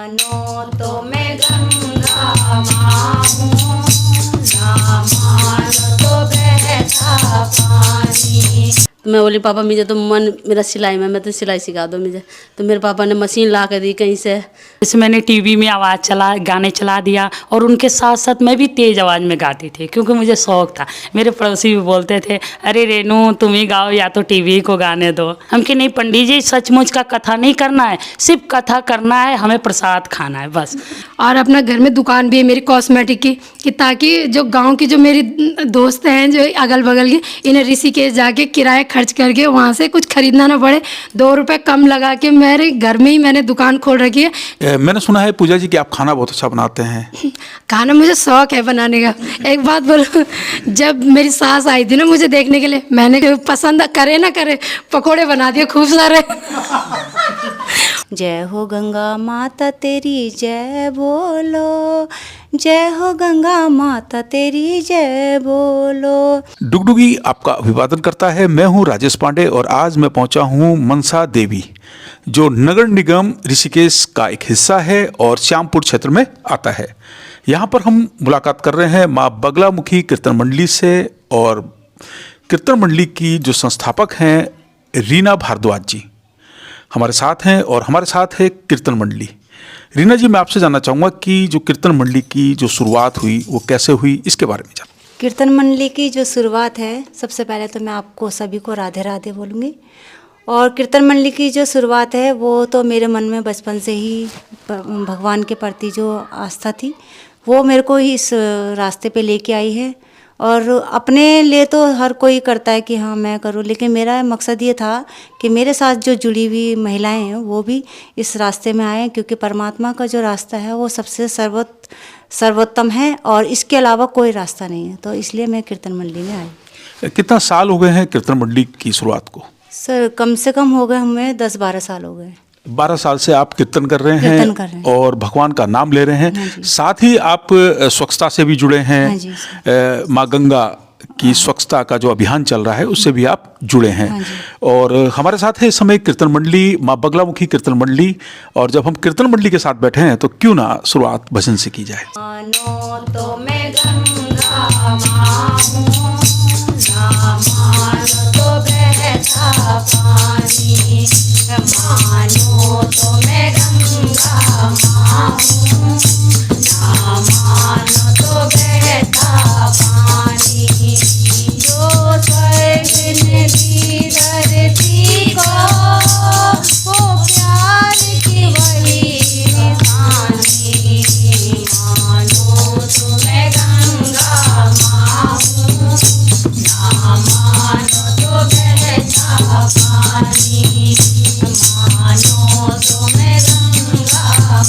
मानो तो मैं गंगा माँ हूँ, ना मानो तो बहता पानी। तो मैं बोली पापा मुझे तो मन मेरा सिलाई में, मैं तो सिलाई सिखा दो मुझे। तो मेरे पापा ने मशीन ला कर दी कहीं से। जैसे मैंने टीवी में गाने चला दिया और उनके साथ साथ मैं भी तेज़ आवाज़ में गाती थी क्योंकि मुझे शौक़ था। मेरे पड़ोसी भी बोलते थे अरे रेनू तुम ही गाओ या तो टीवी को गाने दो। हम कि नहीं पंडित जी सचमुच का कथा नहीं करना है, सिर्फ कथा करना है, हमें प्रसाद खाना है बस। और अपना घर में दुकान भी है मेरी कॉस्मेटिक की, कि ताकि जो गांव की जो मेरी दोस्त हैं जो अगल बगल की, इन्हें ऋषिकेश जाके किराया खर्च करके वहाँ से कुछ खरीदना ना पड़े, 2 रुपए कम लगा के मेरे घर में ही मैंने दुकान खोल रखी है। मैंने सुना है पूजा जी कि आप खाना बहुत अच्छा बनाते हैं। खाना मुझे शौक है बनाने का। एक बात बोलो, जब मेरी सास आई थी ना मुझे देखने के लिए, मैंने पसंद करे ना करे पकोड़े बना दिए खूब सारे। जय हो गंगा माता तेरी जय बोलो, जय हो गंगा माता तेरी जय बोलो। डुगडुगी आपका अभिवादन करता है। मैं हूं राजेश पांडे और आज मैं पहुंचा हूं मनसा देवी, जो नगर निगम ऋषिकेश का एक हिस्सा है और श्यामपुर क्षेत्र में आता है। यहां पर हम मुलाकात कर रहे हैं माँ बगलामुखी कीर्तन मंडली से, और कीर्तन मंडली की जो संस्थापक हैं रीना भारद्वाज जी हमारे साथ हैं, और हमारे साथ है कीर्तन मंडली। रीना जी, मैं आपसे जानना चाहूँगा कि जो कीर्तन मंडली की जो शुरुआत हुई वो कैसे हुई, इसके बारे में जान। कीर्तन मंडली की जो शुरुआत है, सबसे पहले तो मैं आपको सभी को राधे राधे बोलूँगी। और कीर्तन मंडली की जो शुरुआत है वो तो मेरे मन में बचपन से ही भगवान के प्रति जो आस्था थी वो मेरे को ही इस रास्ते पे लेके आई है। और अपने लिए तो हर कोई करता है कि हाँ मैं करूँ, लेकिन मेरा मकसद ये था कि मेरे साथ जो जुड़ी हुई महिलाएं हैं वो भी इस रास्ते में आए, क्योंकि परमात्मा का जो रास्ता है वो सबसे सर्वोत्तम है और इसके अलावा कोई रास्ता नहीं है। तो इसलिए मैं कीर्तन मंडली में आई। कितना साल हो गए हैं कीर्तन मंडली की शुरुआत को? सर कम से कम हो गए, हमें 10-12 साल हो गए। 12 साल से आप कीर्तन कर रहे हैं और भगवान का नाम ले रहे हैं। साथ ही आप स्वच्छता से भी जुड़े हैं। माँ गंगा की स्वच्छता का जो अभियान चल रहा है उससे भी आप जुड़े हैं। और हमारे साथ है इस समय कीर्तन मंडली, माँ बगलामुखी कीर्तन मंडली। और जब हम कीर्तन मंडली के साथ बैठे हैं तो क्यों ना शुरुआत भजन से की जाए। मानो तो मैं गंगा माँ हूँ, ना मानो तो बहता पानी। मानो तो मैं गंगा माँ हूँ, ना मानो तो बहता पानी। जो स्वर्ग ने दी धरती को, वो प्यार की वही निशानी। मानो तो मैं गंगा माँ हूँ, ना मानो तो बहता पानी। मानो तो मैं गंगा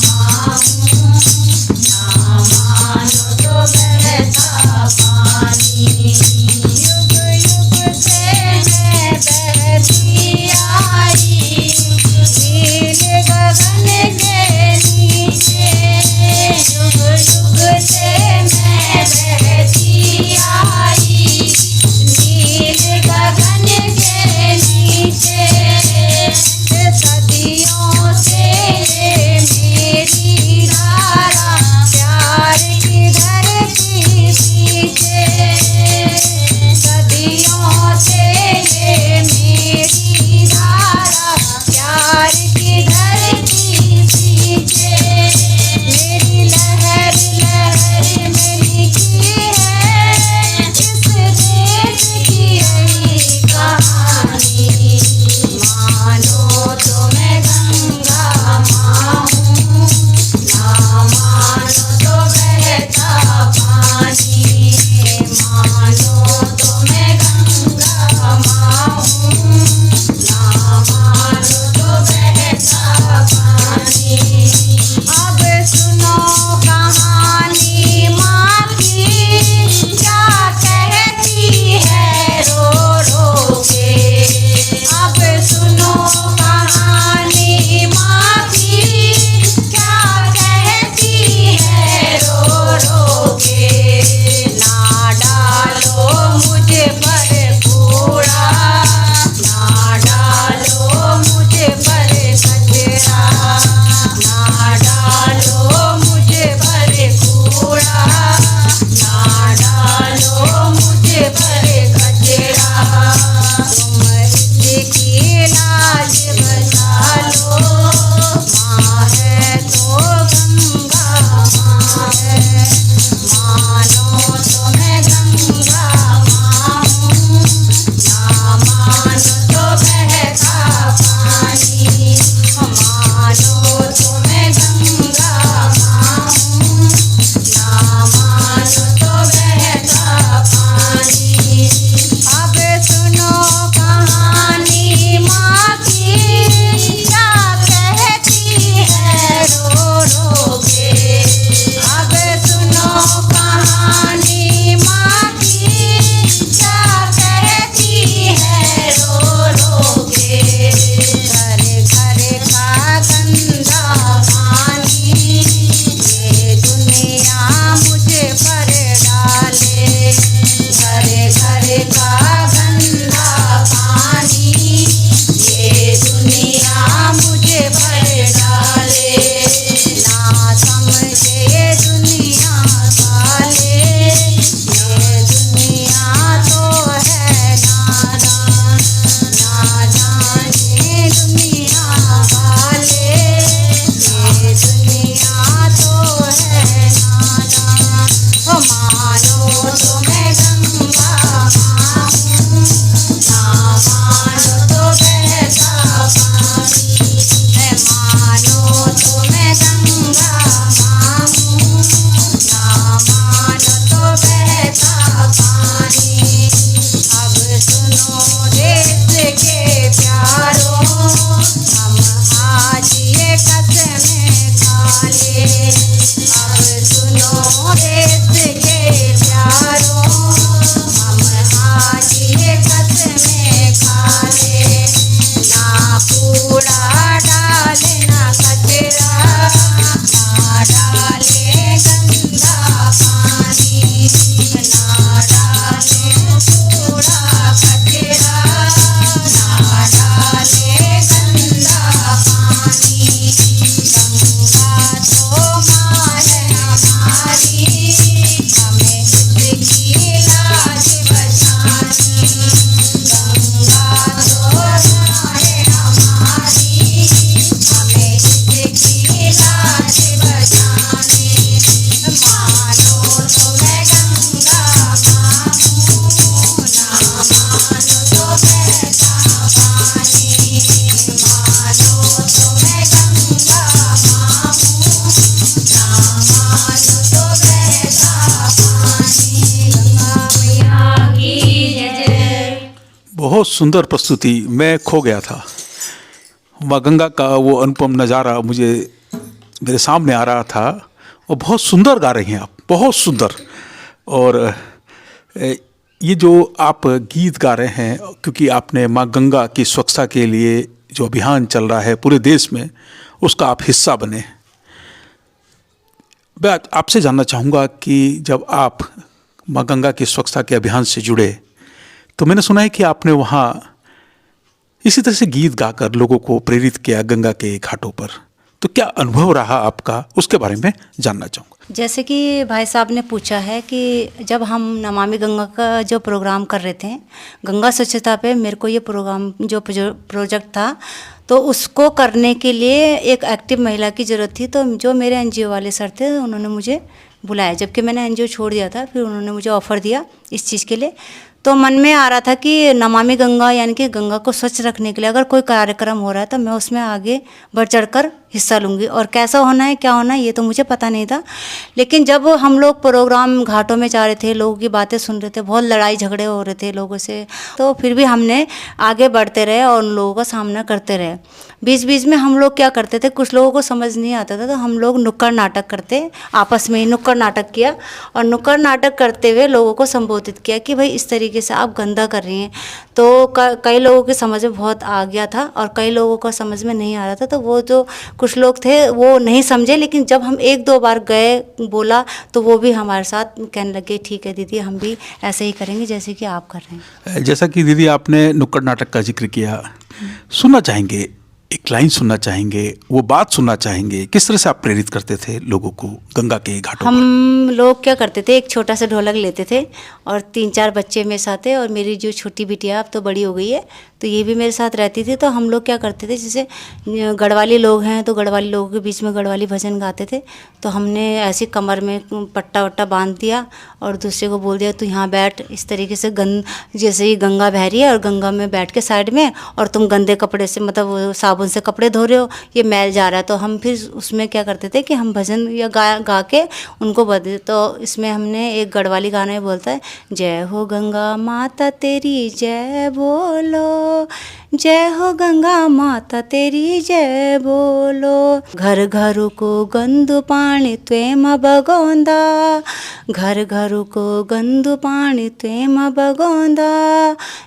बहुत सुंदर प्रस्तुति, मैं खो गया था। माँ गंगा का वो अनुपम नज़ारा मुझे मेरे सामने आ रहा था। और बहुत सुंदर गा रही हैं आप, बहुत सुंदर। और ये जो आप गीत गा रहे हैं, क्योंकि आपने माँ गंगा की स्वच्छता के लिए जो अभियान चल रहा है पूरे देश में, उसका आप हिस्सा बने। मैं आपसे जानना चाहूँगा कि जब आप माँ गंगा की स्वच्छता के अभियान से जुड़े तो मैंने सुना है कि आपने वहाँ इसी तरह से गीत गाकर लोगों को प्रेरित किया गंगा के घाटों पर। तो क्या अनुभव रहा आपका, उसके बारे में जानना चाहूँगा। जैसे कि भाई साहब ने पूछा है कि जब हम नमामि गंगा का जो प्रोग्राम कर रहे थे, गंगा स्वच्छता पे, मेरे को ये प्रोग्राम जो प्रोजेक्ट था, तो उसको करने के लिए एक एक्टिव महिला की ज़रूरत थी। तो जो मेरे एनजीओ वाले सर थे, उन्होंने मुझे बुलाया। जबकि मैंने एनजीओ छोड़ दिया था, फिर उन्होंने मुझे ऑफ़र दिया इस चीज़ के लिए। तो मन में आ रहा था कि नमामि गंगा यानी कि गंगा को स्वच्छ रखने के लिए अगर कोई कार्यक्रम हो रहा है तो मैं उसमें आगे बढ़ चढ़कर हिस्सा लूँगी। और कैसा होना है, क्या होना है, ये तो मुझे पता नहीं था। लेकिन जब हम लोग प्रोग्राम घाटों में जा रहे थे, लोगों की बातें सुन रहे थे, बहुत लड़ाई झगड़े हो रहे थे लोगों से, तो फिर भी हमने आगे बढ़ते रहे और उन लोगों का सामना करते रहे। बीच बीच में हम लोग क्या करते थे, कुछ लोगों को समझ नहीं आता था, तो हम लोग नुक्कड़ नाटक करते, आपस में ही नुक्कड़ नाटक किया। और नुक्कड़ नाटक करते हुए लोगों को संबोधित किया कि भाई इस तरीके से आप गंदा कर रही हैं। तो कई लोगों के समझ में बहुत आ गया था और कई लोगों को समझ में नहीं आ रहा था। तो वो जो कुछ लोग थे वो नहीं समझे, लेकिन जब हम एक दो बार गए, बोला, तो वो भी हमारे साथ कहने लगे ठीक है दीदी, हम भी ऐसे ही करेंगे जैसे कि आप कर रहे हैं। जैसा कि दीदी आपने नुक्कड़ नाटक का जिक्र किया, सुनना चाहेंगे, एक लाइन सुनना चाहेंगे, वो बात सुनना चाहेंगे, किस तरह से आप प्रेरित करते थे लोगों को गंगा के घाटों पर? हम लोग क्या करते थे, एक छोटा सा ढोलक लेते थे और 3-4 बच्चे मेरे साथ थे। और मेरी जो छोटी बिटिया अब तो बड़ी हो गई है, तो ये भी मेरे साथ रहती थी। तो हम लोग क्या करते थे, जैसे गढ़वाली लोग हैं तो गढ़वाली लोगों के बीच में गढ़वाली भजन गाते थे। तो हमने ऐसी कमर में पट्टा वट्टा बांध दिया और दूसरे को बोल दिया तू यहाँ बैठ, इस तरीके से जैसे ही गंगा बह रही है और गंगा में बैठ के साइड में, और तुम गंदे कपड़े से, मतलब साबुन से कपड़े धो रहे हो, ये मैल जा रहा है। तो हम फिर उसमें क्या करते थे कि हम भजन या गा के उनको बदले। तो इसमें हमने एक गढ़वाली गाना में बोलता है, जय हो गंगा माता तेरी जय बोलो, जय हो गंगा माता तेरी जय बोलो, घर घर को गंदु पानी त्वेम बगोंदा, घर घर को गंदु पानी त्वेम बगोंदा,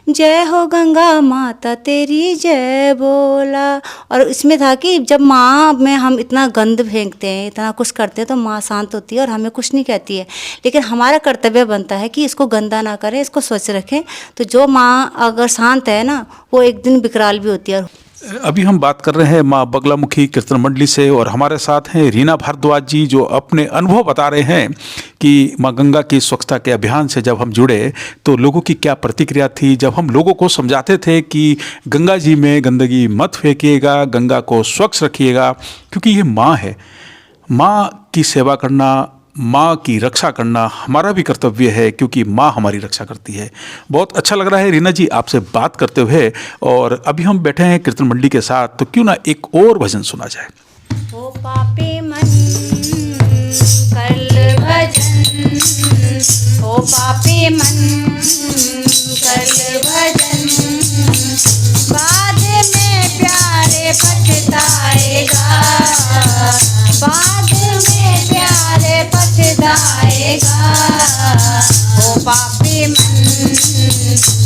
जय हो गंगा माता तेरी जय बोला। और इसमें था कि जब माँ में हम इतना गंद फेंकते हैं, इतना कुछ करते हैं, तो माँ शांत होती है और हमें कुछ नहीं कहती है। लेकिन हमारा कर्तव्य बनता है कि इसको गंदा ना करें, इसको स्वच्छ रखें। तो जो माँ अगर शांत है ना, वो एक दिन विकराल भी होती है। अभी हम बात कर रहे हैं माँ बगलामुखी कीर्तन मंडली से, और हमारे साथ हैं रीना भारद्वाज जी, जो अपने अनुभव बता रहे हैं कि माँ गंगा की स्वच्छता के अभियान से जब हम जुड़े तो लोगों की क्या प्रतिक्रिया थी। जब हम लोगों को समझाते थे कि गंगा जी में गंदगी मत फेंकिएगा, गंगा को स्वच्छ रखिएगा, क्योंकि ये माँ है, माँ की सेवा करना, माँ की रक्षा करना हमारा भी कर्तव्य है, क्योंकि माँ हमारी रक्षा करती है। बहुत अच्छा लग रहा है रीना जी आपसे बात करते हुए। और अभी हम बैठे हैं कीर्तन मंडली के साथ, तो क्यों ना एक और भजन सुना जाए। ओ पापी मन कर भजन, ओ पापी मन कर भजन, बाद में प्यारे पछताएगा, बाद में प्यारे पछताएगा। ओ पापी मन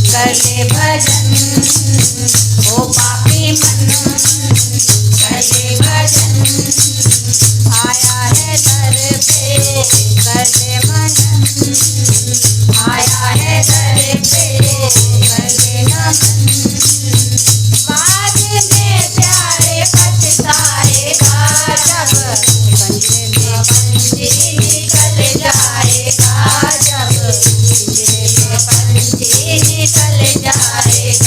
कर भजन, ओ पापी मन कर भजन, आया है दर पे कर मनन, आया है दर पे कर नमन, बाद में प्यारे पछताएगा, जब पंजे में पंछी निकल जाएगा, जब पंजे में पंछी निकल जाएगा।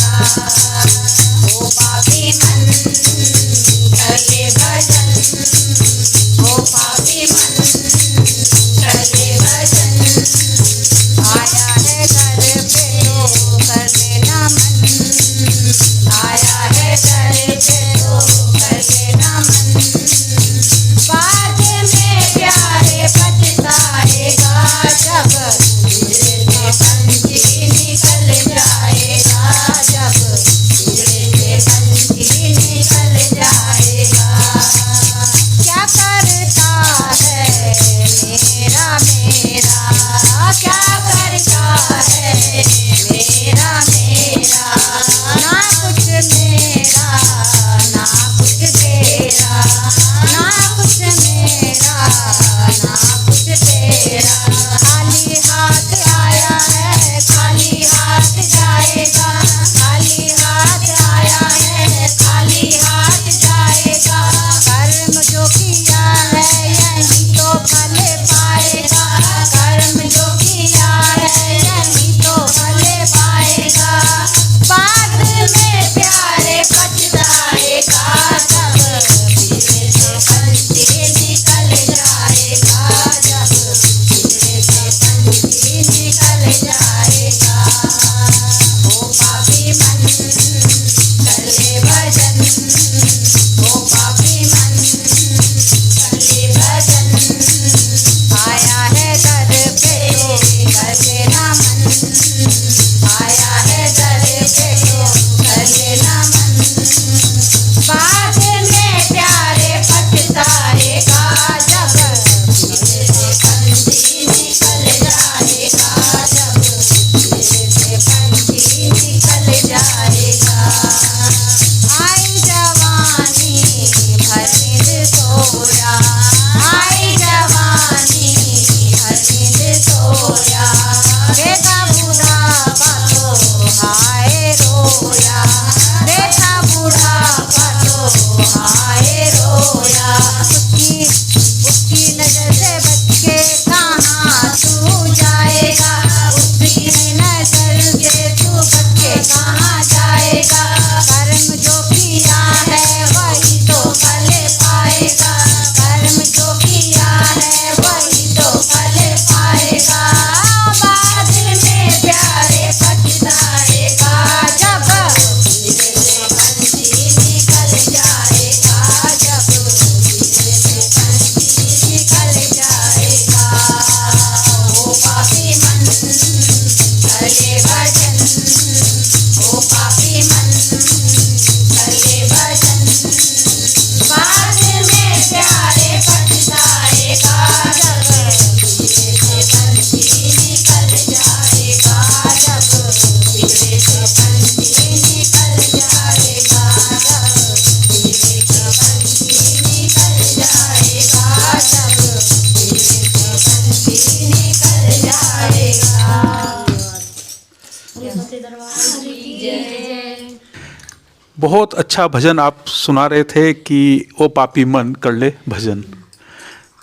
बहुत अच्छा भजन आप सुना रहे थे कि ओ पापी मन कर ले भजन।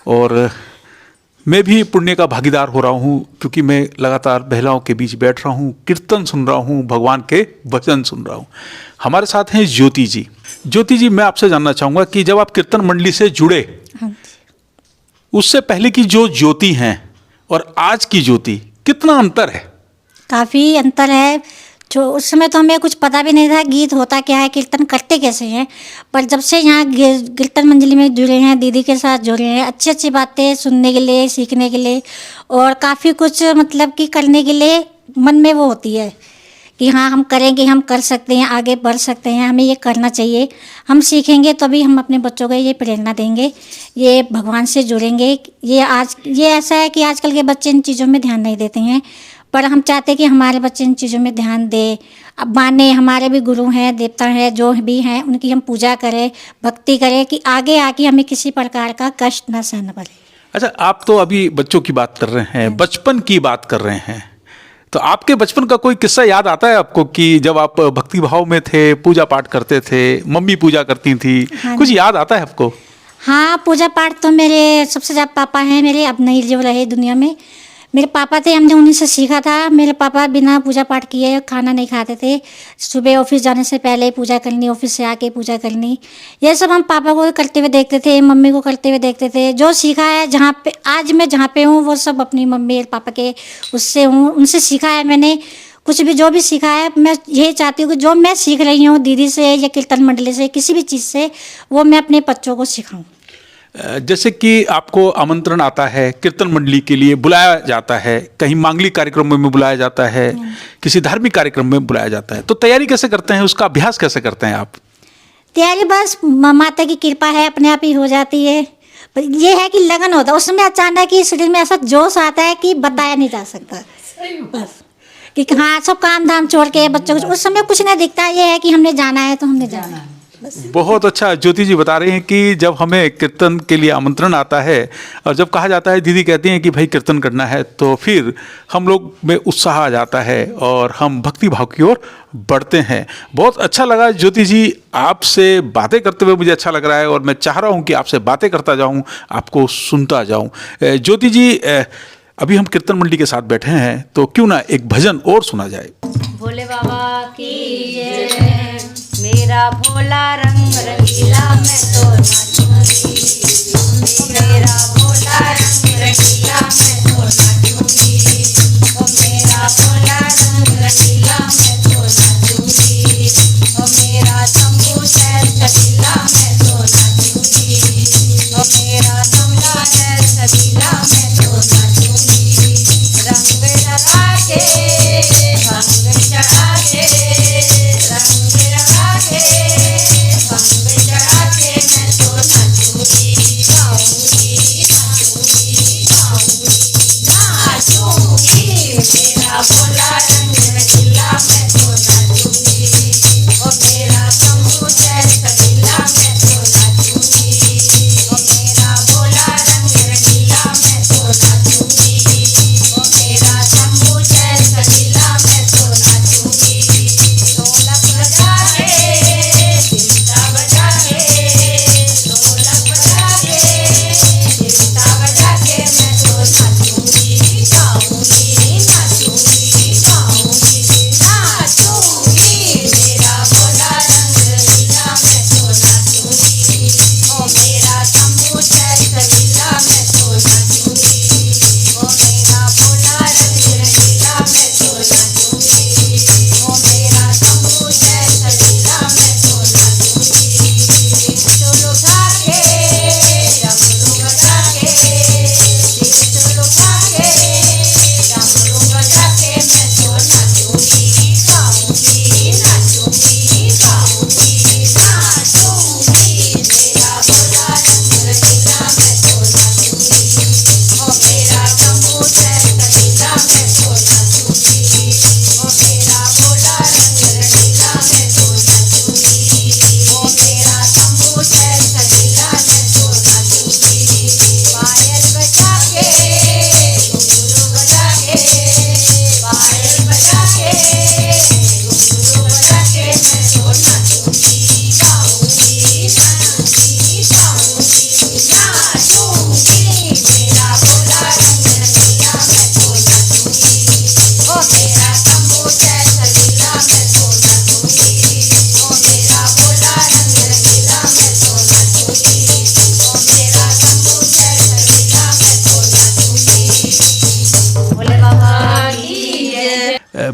और मैं भी पुण्य का भागीदार हो रहा हूँ, क्योंकि मैं लगातार महिलाओं के बीच बैठ रहा हूँ, कीर्तन सुन रहा हूँ, भगवान के भजन सुन रहा हूँ। हमारे साथ हैं ज्योति जी। ज्योति जी, मैं आपसे जानना चाहूँगा कि जब आप कीर्तन मंडली से जुड़े, उससे पहले की जो ज्योति हैं और आज की ज्योति, कितना अंतर है? काफ़ी अंतर है। जो उस समय तो हमें कुछ पता भी नहीं था गीत होता क्या है, कीर्तन करते कैसे हैं। पर जब से यहाँ कीर्तन मंडली में जुड़े हैं, दीदी के साथ जुड़े हैं, अच्छी अच्छी बातें सुनने के लिए, सीखने के लिए, और काफ़ी कुछ मतलब कि करने के लिए मन में वो होती है कि हाँ हम करेंगे, हम कर सकते हैं, आगे बढ़ सकते हैं, हमें ये करना चाहिए। हम सीखेंगे तभी हम अपने बच्चों को ये प्रेरणा देंगे, ये भगवान से जुड़ेंगे। ये ऐसा है कि आजकल के बच्चे इन चीज़ों में ध्यान नहीं देते हैं, पर हम चाहते हैं कि हमारे बच्चे इन चीज़ों में ध्यान दें। अब माने हमारे भी गुरु हैं, देवता हैं, जो भी हैं, उनकी हम पूजा करें, भक्ति करें, कि आगे आके हमें किसी प्रकार का कष्ट न सहना पड़े। अच्छा, आप तो अभी बच्चों की बात कर रहे हैं, बचपन की बात कर रहे हैं, तो आपके बचपन का कोई किस्सा याद आता है आपको कि जब आप भक्ति भाव में थे, पूजा पाठ करते थे, मम्मी पूजा करती थी? हाँ, कुछ याद आता है आपको? हाँ, पूजा पाठ तो मेरे सबसे ज़्यादा पापा हैं मेरे, अब नहीं जो रहे दुनिया में। मेरे पापा थे, हमने उन्हीं से सीखा था। मेरे पापा बिना पूजा पाठ किए खाना नहीं खाते थे। सुबह ऑफिस जाने से पहले पूजा करनी, ऑफिस से आके पूजा करनी, ये सब हम पापा को करते हुए देखते थे, मम्मी को करते हुए देखते थे। जो सीखा है, जहाँ पे आज मैं जहाँ पे हूँ, वो सब अपनी मम्मी और पापा के उससे हूँ, उनसे सीखा है मैंने। कुछ भी जो भी सीखा है, मैं यही चाहती हूँ कि जो मैं सीख रही हूँ दीदी से या कीर्तन मंडली से, किसी भी चीज़ से, वो मैं अपने बच्चों को सिखाऊँ। जैसे कि आपको आमंत्रण आता है, कीर्तन मंडली के लिए बुलाया जाता है, कहीं मांगलिक कार्यक्रम में बुलाया जाता है, किसी धार्मिक कार्यक्रम में बुलाया जाता है, तो तैयारी कैसे करते हैं, उसका अभ्यास कैसे करते हैं आप? तैयारी बस माता की कृपा है, अपने आप ही हो जाती है। पर ये है कि लगन होता है उस समय, अचानक ही शरीर में ऐसा जोश आता है कि बताया नहीं जा सकता। बस कि हाँ, सब काम धाम छोड़ के बच्चों को, उस समय कुछ नहीं दिखता, ये है कि हमने जाना है तो हमने जाना है। बहुत अच्छा। ज्योति जी बता रही हैं कि जब हमें कीर्तन के लिए आमंत्रण आता है और जब कहा जाता है, दीदी कहती हैं कि भाई कीर्तन करना है, तो फिर हम लोग में उत्साह आ जाता है और हम भक्ति भाव की ओर बढ़ते हैं। बहुत अच्छा लगा ज्योति जी, आपसे बातें करते हुए मुझे अच्छा लग रहा है और मैं चाह रहा हूँ कि आपसे बातें करता जाऊँ, आपको सुनता जाऊँ। ज्योति जी, अभी हम कीर्तन मंडली के साथ बैठे हैं, तो क्यों ना एक भजन और सुना जाए। भोले बाबा की जय, मेरा भोला रंग रंगीला, मैं तो नाचूंगी। मेरा भोला रंग रंगीला, मैं तो नाचूंगी। ओ मेरा भोला रंग रंगीला, मैं तो नाचूंगी। ओ मेरा शंभू शैल छबीला, मैं तो नाचूंगी। ओ मेरा शंभू शैल छबीला, मैं तो नाचूंगी। रंग लगा के, रंग चढ़ा के, रंग लगा के, रंग चढ़ा के, मैं तो नाचूंगी, गाऊंगी, नाचूंगी, गाऊंगी, नाचूंगी। मेरा भोला रंग रंगीला, मैं तो नाचूंगी। ओ मेरा शंभू शैल छबीला, मैं तो नाचूंगी। ओ मेरा भोला रंग रंगीला, मैं तो नाचूंगी। ओ मेरा शंभू शैल छबीला, मैं तो नाचूंगी। ढोलक बजा के, चिमटा बजा के, ढोलक बजा के, चिमटा बजा के, मैं तो नाचूंगी, गाऊंगी, नाचूंगी, गाऊंगी।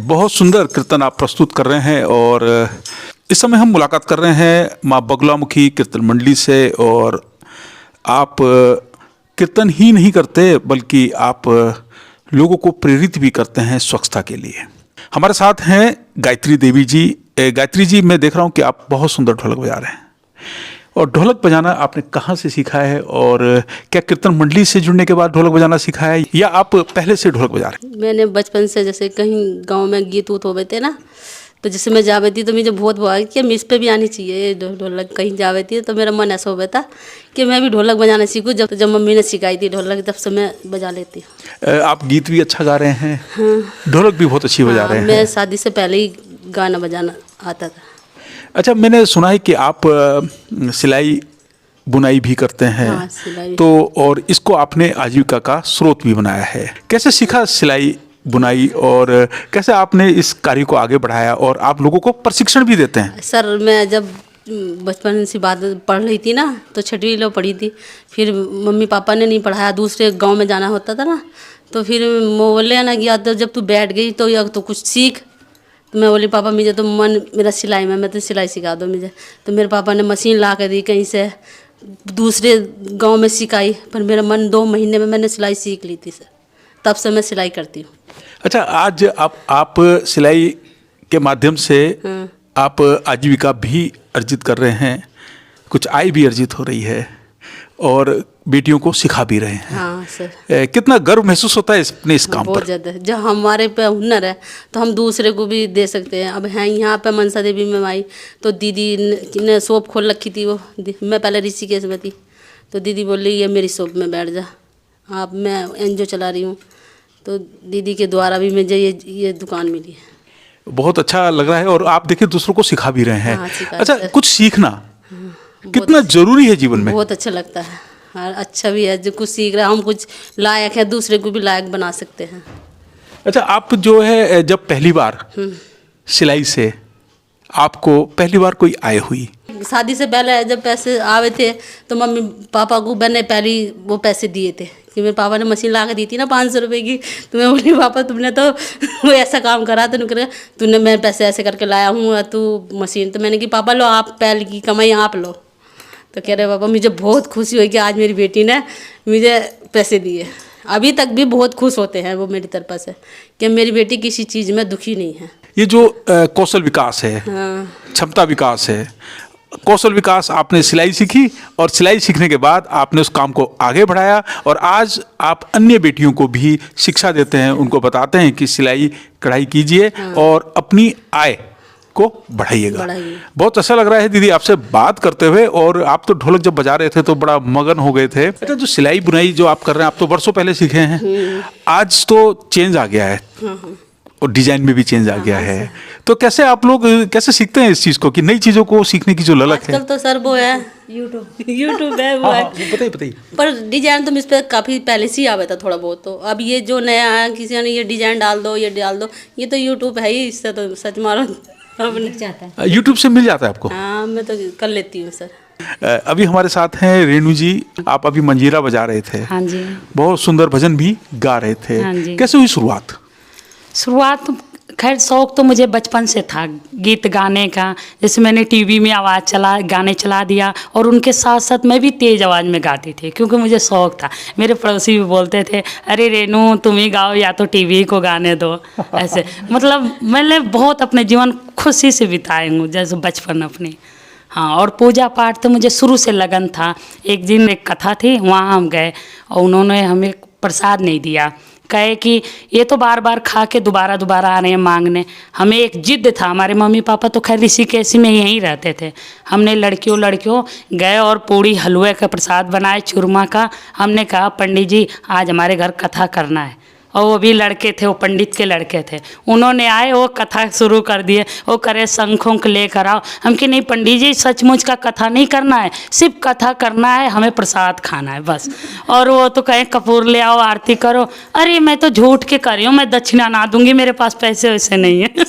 बहुत सुंदर कीर्तन आप प्रस्तुत कर रहे हैं और इस समय हम मुलाकात कर रहे हैं माँ बगलामुखी कीर्तन मंडली से। और आप कीर्तन ही नहीं करते बल्कि आप लोगों को प्रेरित भी करते हैं स्वच्छता के लिए। हमारे साथ हैं गायत्री देवी जी। गायत्री जी, मैं देख रहा हूँ कि आप बहुत सुंदर ढोलक बजा रहे हैं, और ढोलक बजाना आपने कहाँ से सीखा है, और क्या कीर्तन मंडली से जुड़ने के बाद ढोलक बजाना सीखा है या आप पहले से ढोलक बजा रहे हैं? मैंने बचपन से जैसे कहीं गांव में गीत उत होवे थे ना, तो जैसे मैं जावे थी तो मुझे बहुत हुआ कि मिस पे भी आनी चाहिए ढोलक। कहीं जावे थी तो मेरा मन ऐसा हो था कि मैं भी ढोलक बजाना सीखूं। जब मम्मी ने सिखाई थी ढोलक, तब से मैं बजा लेती हूँ। आप गीत भी अच्छा गा रहे हैं, ढोलक भी बहुत अच्छी बजा रहे हैं। मैं शादी से पहले ही गाना बजाना आता था। अच्छा, मैंने सुना है कि आप सिलाई बुनाई भी करते हैं। हाँ, सिलाई। तो और इसको आपने आजीविका का स्रोत भी बनाया है। कैसे सीखा सिलाई बुनाई और कैसे आपने इस कार्य को आगे बढ़ाया, और आप लोगों को प्रशिक्षण भी देते हैं? सर, मैं जब बचपन से बात पढ़ रही थी ना, तो 6वीं लो पढ़ी थी। फिर मम्मी पापा ने नहीं पढ़ाया, दूसरे गांव में जाना होता था ना, तो फिर वो बोले ना कि यार जब तू बैठ गई तो या तो कुछ सीख। तो मैं बोली पापा मुझे तो मन मेरा सिलाई में, मैं तो सिलाई सिखा दो मुझे। तो मेरे पापा ने मशीन ला कर दी कहीं से, दूसरे गांव में सिखाई, पर मेरा मन 2 महीने में मैंने सिलाई सीख ली थी सर। तब से मैं सिलाई करती हूँ। अच्छा, आज आप सिलाई के माध्यम से आप आजीविका भी अर्जित कर रहे हैं, कुछ आय भी अर्जित हो रही है और बेटियों को सिखा भी रहे हैं। हाँ सर। कितना गर्व महसूस होता है अपने इस काम बहुत पर? ज़्यादा। जब हमारे पे हुनर है तो हम दूसरे को भी दे सकते हैं। अब हैं यहाँ पे मनसा देवी में आई तो दीदी ने शॉप खोल रखी थी। वो मैं पहले ऋषिकेश में थी, तो दीदी बोली ये मेरी शॉप में बैठ जा। अब मैं एनजीओ चला रही हूँ, तो दीदी के द्वारा भी मुझे ये दुकान मिली है। बहुत अच्छा लग रहा है, और आप देखिए दूसरों को सिखा भी रहे हैं। हाँ, सिखा अच्छा, सर। कुछ सीखना कितना जरूरी है जीवन में? बहुत अच्छा लगता है और अच्छा भी है। जो कुछ सीख रहा है, हम कुछ लायक है, दूसरे को भी लायक बना सकते हैं। अच्छा, आप जो है जब पहली बार सिलाई से आपको पहली बार कोई आय हुई? शादी से पहले जब पैसे आवे थे तो मम्मी पापा को मैंने पहले वो पैसे दिए थे कि मेरे पापा ने मशीन ला के दी थी ना 500 रुपये की। तो मैं बोली पापा तुमने तो वो ऐसा काम करा, तूने मैं पैसे ऐसे करके लाया हूँ तू मशीन। तो मैंने कि पापा लो, आप पहले की कमाई आप लो। तो कह रहे पापा मुझे बहुत खुशी हुई कि आज मेरी बेटी ने मुझे पैसे दिए। अभी तक भी बहुत खुश होते हैं वो मेरी तरफ से कि मेरी बेटी किसी चीज़ में दुखी नहीं है। ये जो कौशल विकास है, क्षमता विकास है, कौशल विकास आपने सिलाई सीखी, और सिलाई सीखने के बाद आपने उस काम को आगे बढ़ाया, और आज आप अन्य बेटियों को भी शिक्षा देते हैं, उनको बताते हैं कि सिलाई कढ़ाई कीजिए और अपनी आय को बढ़ाइएगा। बहुत अच्छा लग रहा है दीदी आपसे बात करते हुए। और आप तो ढोलक जब बजा रहे थे तो बड़ा मगन हो गए थे। अच्छा, जो सिलाई बुनाई जो आप कर रहे हैं, आप तो वर्षों पहले सीखे हैं, आज तो चेंज आ गया है और डिजाइन में भी चेंज आ गया है। तो कैसे आप लोग कैसे सीखते हैं इस चीज़ को, कि नई चीज़ों को सीखने की जो ललक है? आजकल तो सर वो है यूट्यूब है वो है। बताइए। पर डिजाइन तो इस पर काफ़ी पहले से ही आया था थोड़ा बहुत। तो अब ये जो नया आया, किसी ने ये डिजाइन डाल दो, ये डाल दो, ये तो यूट्यूब है ही। इससे तो सच मारो अब नहीं जाता है। यूट्यूब से मिल जाता है आपको? हाँ, मैं तो कर लेती हूँ सर। अभी हमारे साथ हैं रेणु जी। आप अभी मंजीरा बजा रहे थे। हाँ जी। बहुत सुंदर भजन भी गा रहे थे। हाँ जी। कैसे हुई शुरुआत? शुरुआत खैर शौक तो मुझे बचपन से था गीत गाने का। जैसे मैंने टीवी में गाने चला दिया, और उनके साथ साथ मैं भी तेज़ आवाज़ में गाती थी क्योंकि मुझे शौक था। मेरे पड़ोसी भी बोलते थे अरे रेनू तुम ही गाओ या तो टीवी को गाने दो। ऐसे मतलब मैंने बहुत अपने जीवन खुशी से बिताए हूँ, जैसे बचपन अपनी। हाँ, और पूजा पाठ तो मुझे शुरू से लगन था। एक दिन एक कथा थी, वहाँ हम गए और उन्होंने हमें प्रसाद नहीं दिया। कहे कि ये तो बार बार खा के दोबारा आ रहे हैं मांगने। हमें एक जिद था, हमारे मम्मी पापा तो खैर ऋषिकेश में यहीं रहते थे। हमने लड़कियों गए और पूड़ी हलवे का प्रसाद बनाए, चूरमा का। हमने कहा पंडित जी आज हमारे घर कथा करना है। और वो भी लड़के थे, वो पंडित के लड़के थे। उन्होंने आए, वो कथा शुरू कर दिए। वो करे शंखों को लेकर आओ। हम कि नहीं पंडित जी सचमुच का कथा नहीं करना है, सिर्फ कथा करना है, हमें प्रसाद खाना है बस। और वो तो कहें कपूर ले आओ आरती करो। अरे मैं तो झूठ के कर रही हूँ, मैं दक्षिणा ना दूंगी, मेरे पास पैसे वैसे नहीं है।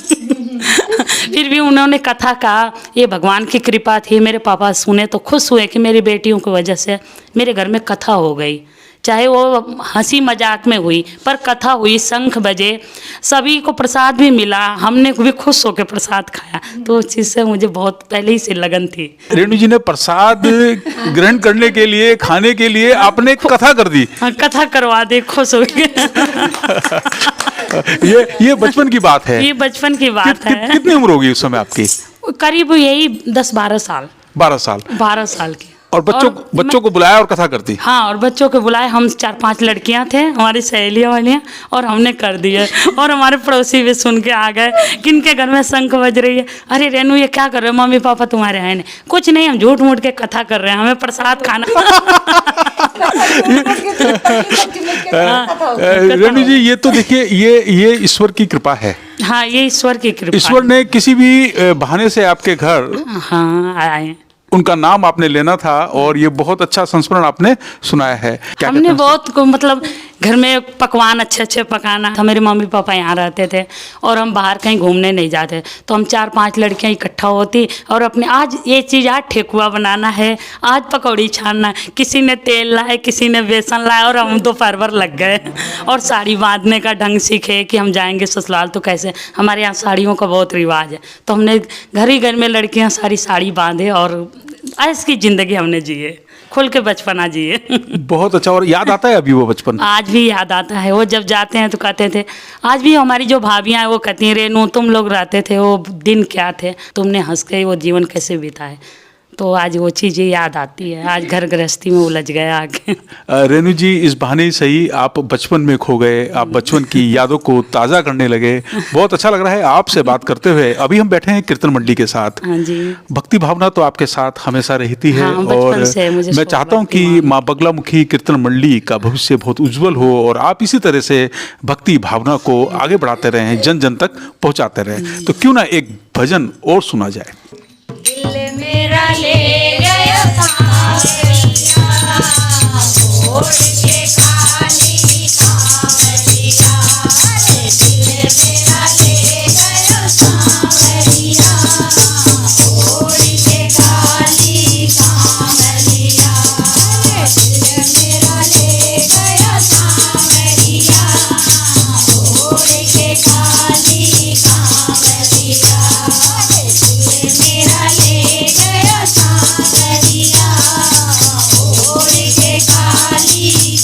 फिर भी उन्होंने कथा कहा, ये भगवान की कृपा थी। मेरे पापा सुने तो खुश हुए कि मेरी बेटियों की वजह से मेरे घर में कथा हो गई। चाहे वो हंसी मजाक में हुई, पर कथा हुई, शंख बजे, सभी को प्रसाद भी मिला, हमने भी खुश होकर प्रसाद खाया। तो उस चीज़ से मुझे बहुत पहले ही से लगन थी। रेणु जी ने प्रसाद ग्रहण करने के लिए, खाने के लिए आपने कथा कर दी। हाँ, कथा करवा दे, खुश हो गए। ये बचपन की बात है। ये बचपन की बात है। कितनी उम्र होगी उस समय आपकी? करीब यही 10-12 साल। 12 साल। 12 साल की। और बच्चों को बुलाया और कथा करती? हाँ, और बच्चों को बुलाए, हम 4-5 लड़कियां थे, हमारी सहेलियां वालियां, और हमने कर दिए। और हमारे पड़ोसी भी सुन के आ गए, किनके घर में शंख बज रही है, अरे रेनू ये क्या कर रहे हो, मम्मी पापा तुम्हारे हैं नहीं? कुछ नहीं, हम झूठ मूठ के कथा कर रहे हैं, हमें प्रसाद खाना। रेणु जी, ये तो देखिए, ये ईश्वर की कृपा है। हाँ, ये ईश्वर की कृपा। ईश्वर ने किसी भी बहाने से आपके घर, हाँ, आए, उनका नाम आपने लेना था, और ये बहुत अच्छा संस्मरण आपने सुनाया है। क्या हमने कहते हैं? बहुत मतलब घर में पकवान अच्छे अच्छे पकाना था। मेरे मम्मी पापा यहाँ रहते थे और हम बाहर कहीं घूमने नहीं जाते, तो हम 4-5 लड़कियाँ इकट्ठा होती और अपने, आज ये चीज़, आज ठेकुआ बनाना है, आज पकौड़ी छानना है, किसी ने तेल लाए, किसी ने बेसन लाया, और हम दोपहर भर लग गए और साड़ी बांधने का ढंग सीखे कि हम जाएंगे ससुराल तो कैसे। हमारे यहाँ साड़ियों का बहुत रिवाज है, तो हमने घर ही घर में लड़कियाँ सारी साड़ी बांधे और ऐस की ज़िंदगी हमने जिए, खुल के बचपना जिए। बहुत अच्छा। और याद आता है अभी वो बचपन? आज भी याद आता है। वो जब जाते हैं तो कहते थे, आज भी हमारी जो भाभियाँ हैं वो कहती हैं, रेनू तुम लोग रहते थे, वो दिन क्या थे, तुमने हंस के वो जीवन कैसे बिताए। तो आज वो चीज़ें याद आती है, आज घर गृहस्थी में उलझ गए आगे। रेणु जी, इस बहाने सही आप बचपन में खो गए, आप बचपन की यादों को ताज़ा करने लगे। बहुत अच्छा लग रहा है आपसे बात करते हुए। अभी हम बैठे हैं कीर्तन मंडली के साथ। हाँ जी। भक्ति भावना तो आपके साथ हमेशा रहती है। हाँ, बचपन और से मुझे मैं शौक चाहता हूँ भक्ति कि भावना। माँ बगलामुखी कीर्तन मंडली का भविष्य बहुत उज्जवल हो और आप इसी तरह से भक्ति भावना को आगे बढ़ाते रहें, जन जन तक पहुँचाते रहें। तो क्यों ना एक भजन और सुना जाए। दिल मेरा ले गया सावरिया, छोड़ के खाली कांवरिया। अरे दिल मेरा ले गया सावरिया, छोड़ के खाली कांवरिया। अरे दिल मेरा ले गया सावरिया, छोड़ के खाली कांवरिया। अरे दिल मेरा ले गया सावरिया, छोड़ के खाली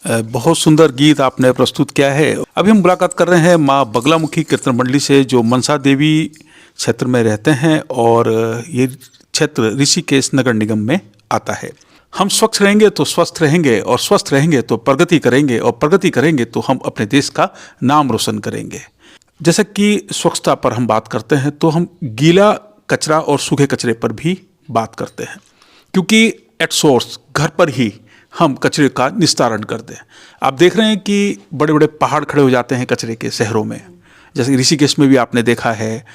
बहुत सुंदर गीत आपने प्रस्तुत किया है। अभी हम मुलाकात कर रहे हैं माँ बगलामुखी कीर्तन मंडली से, जो मनसा देवी क्षेत्र में रहते हैं और ये क्षेत्र ऋषिकेश नगर निगम में आता है। हम स्वच्छ रहेंगे तो स्वस्थ रहेंगे, और स्वस्थ रहेंगे तो प्रगति करेंगे, और प्रगति करेंगे तो हम अपने देश का नाम रोशन करेंगे। जैसे कि स्वच्छता पर हम बात करते हैं तो हम गीला कचरा और सूखे कचरे पर भी बात करते हैं, क्योंकि एट सोर्स घर पर ही हम कचरे का निस्तारण करते हैं। आप देख रहे हैं कि बड़े बड़े पहाड़ खड़े हो जाते हैं कचरे के शहरों में, जैसे ऋषिकेश में भी आपने देखा है,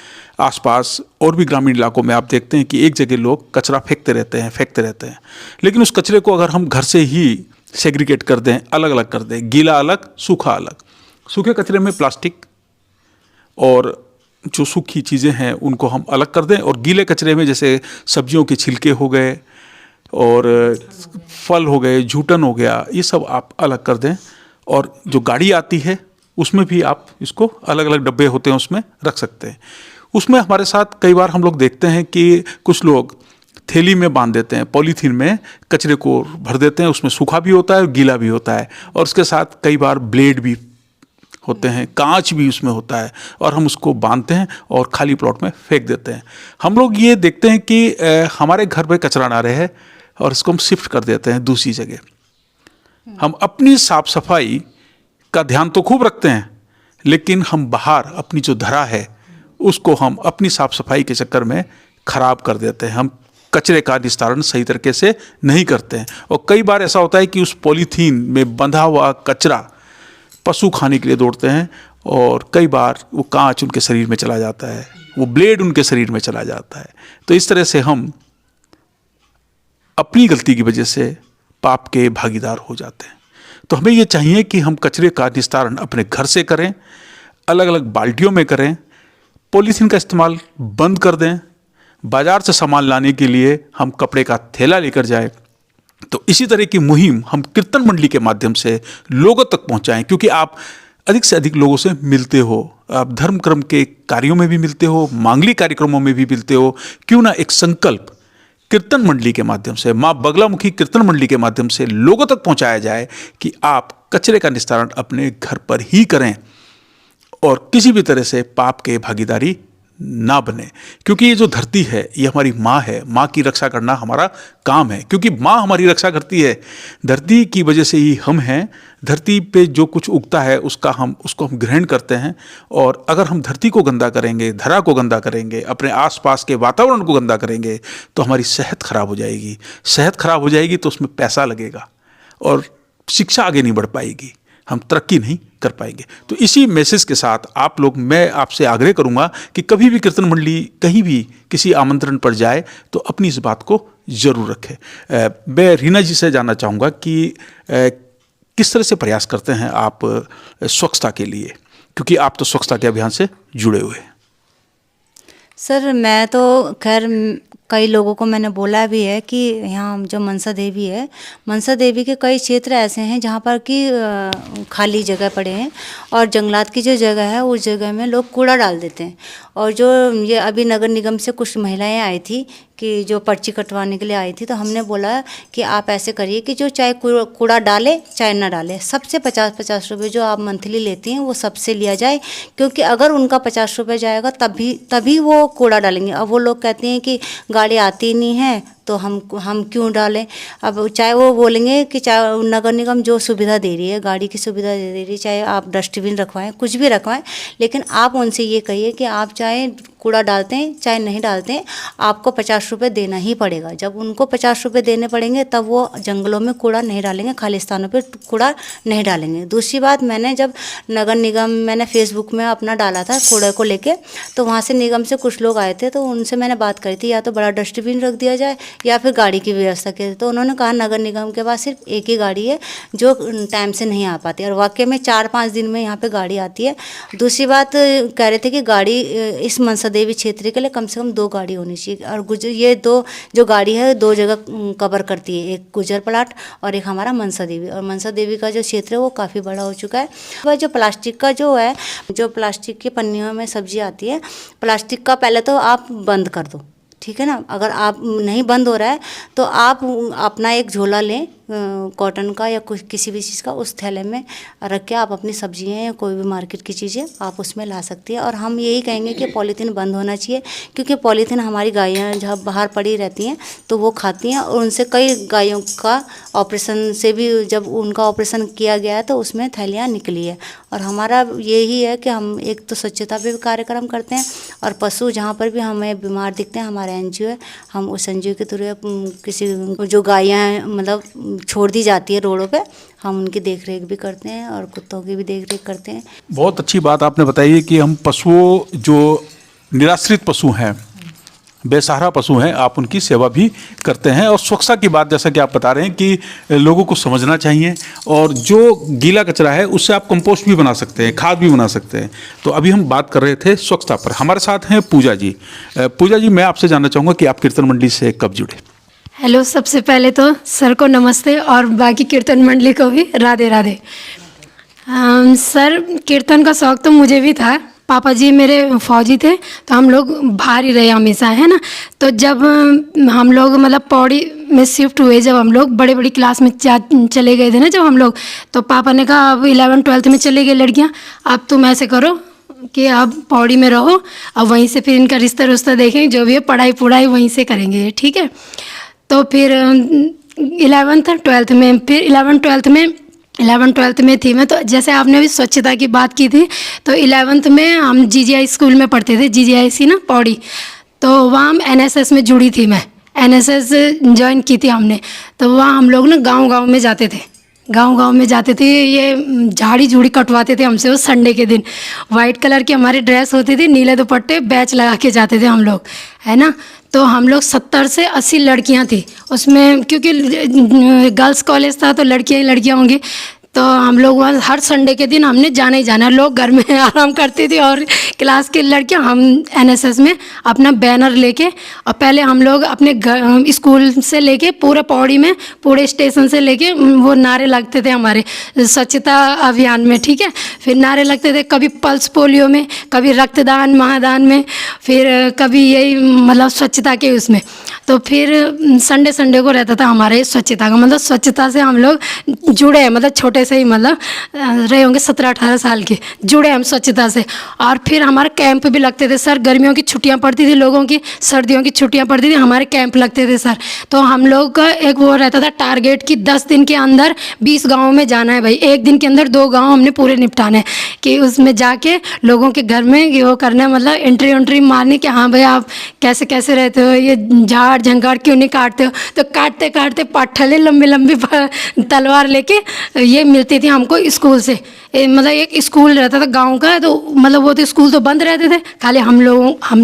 आसपास और भी ग्रामीण इलाकों में आप देखते हैं कि एक जगह लोग कचरा फेंकते रहते हैं। लेकिन उस कचरे को अगर हम घर से ही सेग्रीगेट कर दें, अलग अलग कर दें, गीला अलग, सूखा अलग, सूखे कचरे में प्लास्टिक और जो सूखी चीज़ें हैं उनको हम अलग कर दें, और गीले कचरे में जैसे सब्जियों के छिलके हो गए और फल हो गए, जूटन हो गया, ये सब आप अलग कर दें। और जो गाड़ी आती है उसमें भी आप इसको अलग अलग डब्बे होते हैं उसमें रख सकते हैं। उसमें हमारे साथ कई बार हम लोग देखते हैं कि कुछ लोग थैली में बांध देते हैं, पॉलीथीन में कचरे को भर देते हैं, उसमें सूखा भी होता है और गीला भी होता है, और उसके साथ कई बार ब्लेड भी होते हैं, कांच भी उसमें होता है, और हम उसको बांधते हैं और खाली प्लॉट में फेंक देते हैं। हम लोग ये देखते हैं कि हमारे घर पे कचरा ना रहे और इसको हम शिफ्ट कर देते हैं दूसरी जगह। हम अपनी साफ सफाई का ध्यान तो खूब रखते हैं, लेकिन हम बाहर अपनी जो धरा है उसको हम अपनी साफ सफाई के चक्कर में खराब कर देते हैं। हम कचरे का निस्तारण सही तरीके से नहीं करते हैं, और कई बार ऐसा होता है कि उस पॉलीथीन में बंधा हुआ कचरा पशु खाने के लिए दौड़ते हैं, और कई बार वो कांच उनके शरीर में चला जाता है, वो ब्लेड उनके शरीर में चला जाता है। तो इस तरह से हम अपनी गलती की वजह से पाप के भागीदार हो जाते हैं। तो हमें ये चाहिए कि हम कचरे का निस्तारण अपने घर से करें, अलग अलग बाल्टियों में करें, पॉलीथीन का इस्तेमाल बंद कर दें, बाज़ार से सामान लाने के लिए हम कपड़े का थैला लेकर जाएं। तो इसी तरह की मुहिम हम कीर्तन मंडली के माध्यम से लोगों तक पहुंचाएं, क्योंकि आप अधिक से अधिक लोगों से मिलते हो, आप धर्म कर्म के कार्यों में भी मिलते हो, मांगलिक कार्यक्रमों में भी मिलते हो। क्यों ना एक संकल्प कीर्तन मंडली के माध्यम से, माँ बगलामुखी कीर्तन मंडली के माध्यम से लोगों तक पहुंचाया जाए कि आप कचरे का निस्तारण अपने घर पर ही करें और किसी भी तरह से पाप के भागीदारी ना बने। क्योंकि ये जो धरती है ये हमारी माँ है, माँ की रक्षा करना हमारा काम है, क्योंकि माँ हमारी रक्षा करती है। धरती की वजह से ही हम हैं, धरती पे जो कुछ उगता है उसको हम ग्रहण करते हैं, और अगर हम धरती को गंदा करेंगे, धरा को गंदा करेंगे, अपने आसपास के वातावरण को गंदा करेंगे, तो हमारी सेहत खराब हो जाएगी। सेहत खराब हो जाएगी तो उसमें पैसा लगेगा और शिक्षा आगे नहीं बढ़ पाएगी, हम तरक्की नहीं कर पाएंगे। तो इसी मैसेज के साथ आप लोग, मैं आपसे आग्रह करूंगा कि कभी भी कीर्तन मंडली कहीं भी किसी आमंत्रण पर जाए तो अपनी इस बात को जरूर रखें। मैं रीना जी से जानना चाहूँगा कि किस तरह से प्रयास करते हैं आप स्वच्छता के लिए, क्योंकि आप तो स्वच्छता के अभियान से जुड़े हुए हैं। सर मैं तो खैर कई लोगों को मैंने बोला भी है कि यहाँ जो मनसा देवी है, मनसा देवी के कई क्षेत्र ऐसे हैं जहाँ पर कि खाली जगह पड़े हैं और जंगलात की जो जगह है उस जगह में लोग कूड़ा डाल देते हैं। और जो ये अभी नगर निगम से कुछ महिलाएं आई थी कि जो पर्ची कटवाने के लिए आई थी, तो हमने बोला कि आप ऐसे करिए कि जो चाहे कूड़ा डाले चाहे ना डाले, सबसे 50-50 रुपये जो आप मंथली लेती हैं वो सबसे लिया जाए, क्योंकि अगर उनका 50 रुपये जाएगा तभी वो कूड़ा डालेंगे। अब वो लोग कहते हैं कि गाड़ी आती नहीं है तो हम क्यों डालें। अब चाहे वो बोलेंगे कि चाहे नगर निगम जो सुविधा दे रही है, गाड़ी की सुविधा दे रही है, चाहे आप डस्टबिन रखवाएं, कुछ भी रखवाएं, लेकिन आप उनसे ये कहिए कि आप चाहे कूड़ा डालते हैं चाहे नहीं डालते हैं, आपको 50 रुपये देना ही पड़ेगा। जब उनको 50 रुपये देने पड़ेंगे तब वो जंगलों में कूड़ा नहीं डालेंगे, खाली स्थानों पर कूड़ा नहीं डालेंगे। दूसरी बात, मैंने जब नगर निगम मैंने फेसबुक में अपना डाला था कूड़े को लेके, तो वहाँ से निगम से कुछ लोग आए थे, तो उनसे मैंने बात करी थी या तो बड़ा डस्टबिन रख दिया जाए या फिर गाड़ी की व्यवस्था की। तो उन्होंने कहा नगर निगम के पास सिर्फ एक ही गाड़ी है जो टाइम से नहीं आ पाती, और वाकई में 4-5 दिन में यहाँ पे गाड़ी आती है। दूसरी बात कह रहे थे कि गाड़ी इस मनसा देवी क्षेत्र के लिए कम से कम 2 गाड़ी होनी चाहिए, और ये 2 जो गाड़ी है 2 जगह कवर करती है, एक गुजर प्लाट और एक हमारा मनसा देवी। और मनसा देवी का जो क्षेत्र है वो काफ़ी बड़ा हो चुका है। वह जो प्लास्टिक का जो है, जो प्लास्टिक की पन्नियों में सब्जी आती है, प्लास्टिक का पहले तो आप बंद कर दो, ठीक है ना। अगर आप नहीं बंद हो रहा है तो आप अपना एक झोला लें, कॉटन का या कुछ किसी भी चीज़ का उस थैले में रख के आप अपनी सब्जियाँ या कोई भी मार्केट की चीज़ें आप उसमें ला सकती है। और हम यही कहेंगे कि पॉलीथीन बंद होना चाहिए, क्योंकि पॉलीथीन हमारी गायें जब बाहर पड़ी रहती हैं तो वो खाती हैं, और उनसे कई गायों का ऑपरेशन से भी जब उनका ऑपरेशन किया गया है तो उसमें थैलियाँ निकली है। और हमारा यही है कि हम एक तो स्वच्छता पे भी कार्यक्रम करते हैं, और पशु जहाँ पर भी हमें बीमार दिखते हैं, हमारा एनजीओ है, हम उस एनजीओ के थ्रू किसी जो गायें मतलब छोड़ दी जाती है रोडों पे, हम उनकी देख रेख भी करते हैं और कुत्तों की भी देख रेख करते हैं। बहुत अच्छी बात आपने बताई है कि हम पशुओं, जो निराश्रित पशु हैं, बेसहारा पशु हैं, आप उनकी सेवा भी करते हैं। और स्वच्छता की बात जैसा कि आप बता रहे हैं कि लोगों को समझना चाहिए, और जो गीला कचरा है उससे आप कंपोस्ट भी बना सकते हैं, खाद भी बना सकते हैं। तो अभी हम बात कर रहे थे स्वच्छता पर। हमारे साथ हैं पूजा जी। पूजा जी, मैं आपसे जानना चाहूँगा कि आप कीर्तन मंडली से कब जुड़े? हेलो, सबसे पहले तो सर को नमस्ते और बाकी कीर्तन मंडली को भी राधे राधे। सर, कीर्तन का शौक़ तो मुझे भी था। पापा जी मेरे फौजी थे, तो हम लोग बाहर ही रहे हमेशा, है ना। तो जब हम लोग मतलब पौड़ी में शिफ्ट हुए, जब हम लोग बड़े बड़ी क्लास में चले गए थे ना जब हम लोग, तो पापा ने कहा अब 11वीं-12वीं में चली गई लड़कियां, अब तुम ऐसे करो कि आप पौड़ी में रहो, अब वहीं से फिर इनका रिश्ता रुश्ता देखेंगे, जो भी है पढ़ाई पुढ़ाई वहीं से करेंगे, ठीक है। तो फिर 11th-12th में, फिर 11th-12th में थी मैं, तो जैसे आपने अभी स्वच्छता की बात की थी, तो 11th में हम GGI स्कूल में पढ़ते थे, GGIC ना पौड़ी, तो वहाँ हम NSS में जुड़ी थी, मैं NSS ज्वाइन की थी हमने। तो वहाँ हम लोग ना गांव-गांव में जाते थे, गांव-गांव में जाते थे, ये झाड़ी झूड़ी कटवाते थे हमसे वो संडे के दिन। वाइट कलर की हमारी ड्रेस होती थी, नीले दुपट्टे, बैच लगा के जाते थे हम लोग, है ना। तो हम लोग 70 से 80 लड़कियां थी उसमें, क्योंकि गर्ल्स कॉलेज था तो लड़कियां ही लड़कियां होंगी। तो हम लोग वहाँ हर संडे के दिन हमने जाना ही जाना, लोग घर में आराम करती थी और क्लास की लड़कियां, हम NSS में अपना बैनर लेके, और पहले हम लोग अपने घर स्कूल से लेके पूरे पौड़ी में, पूरे स्टेशन से लेके वो नारे लगते थे हमारे स्वच्छता अभियान में, ठीक है। फिर नारे लगते थे, कभी पल्स पोलियो में, कभी रक्तदान महादान में, फिर कभी यही मतलब स्वच्छता के उसमें। तो फिर संडे को रहता था हमारे स्वच्छता का, मतलब स्वच्छता से हम लोग जुड़े हैं, मतलब छोटे से ही मतलब रहे होंगे 17-18 साल के, जुड़े हम स्वच्छता से। और फिर हमारे कैंप भी लगते थे सर, गर्मियों की छुट्टियां पड़ती थी लोगों की, सर्दियों की छुट्टियां पड़ती थी, हमारे कैंप लगते थे सर। तो हम लोग का एक वो रहता था टारगेट कि 10 दिन के अंदर 20 गाँव में जाना है भाई, एक दिन के अंदर 2 गाँव हमने पूरे निपटाने, कि उसमें जाके लोगों के घर में वो करना है, मतलब एंट्री मारनी कि हाँ भाई आप कैसे कैसे रहते हो, ये झाड़ झंकार क्यों नहीं काटते हो। तो काटते काटते पाठले लंबी लंबी तलवार लेके ये मिलती थी हमको स्कूल से, मतलब एक स्कूल रहता था गांव का, तो मतलब वो तो स्कूल तो बंद रहते थे, खाली हम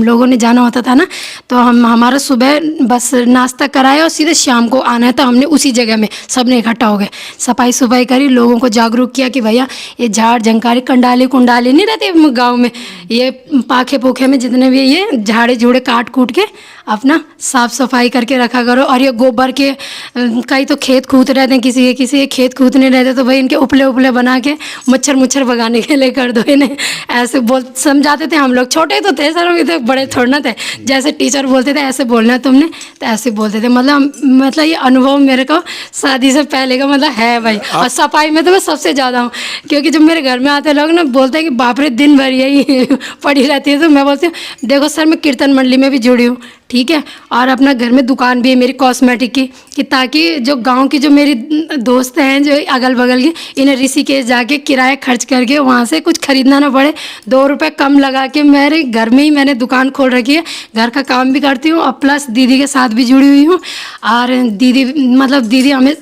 लोगों ने जाना होता था ना। तो हमारा सुबह बस नाश्ता कराया और सीधे शाम को आना है, तो हमने उसी जगह में सबने इकट्ठा हो गए, सफाई करी, लोगों को जागरूक किया कि भैया ये झाड़ झंकारी कुंडाली नहीं रहती गाँव में, ये पाखे पोखे में जितने भी ये झाड़े झूड़े काट कूट के अपना साफ सफाई करके रखा करो। और ये गोबर के कई तो खेत कूद रहते हैं, किसी के खेत कूद नहीं रहते, तो भाई इनके उपले बना के मच्छर भगाने के लिए कर दो इन्हें, ऐसे बोल समझाते थे हम लोग। छोटे तो थे सर, तो बड़े थोड़ा ना थे, जैसे टीचर बोलते थे ऐसे बोलना है तुमने, तो ऐसे बोलते थे। मतलब ये अनुभव मेरे को शादी से पहले का मतलब है भाई। और सफाई में तो मैं सबसे ज़्यादा हूँ, क्योंकि जब मेरे घर में आते लोग ना बोलते हैं कि बाप रे दिन भर यही पड़ी रहती है, तो मैं बोलती हूँ देखो सर मैं कीर्तन मंडली में भी जुड़ी हूँ, ठीक है, और अपना घर में दुकान भी है मेरी कॉस्मेटिक की, कि ताकि जो गांव की जो मेरी दोस्त हैं जो अगल बगल की, इन्हें ऋषिकेश जाके किराया खर्च करके वहाँ से कुछ खरीदना ना पड़े, 2 रुपये कम लगा के मेरे घर में ही मैंने दुकान खोल रखी है। घर का काम भी करती हूँ और प्लस दीदी के साथ भी जुड़ी हुई हूँ। और दीदी हमें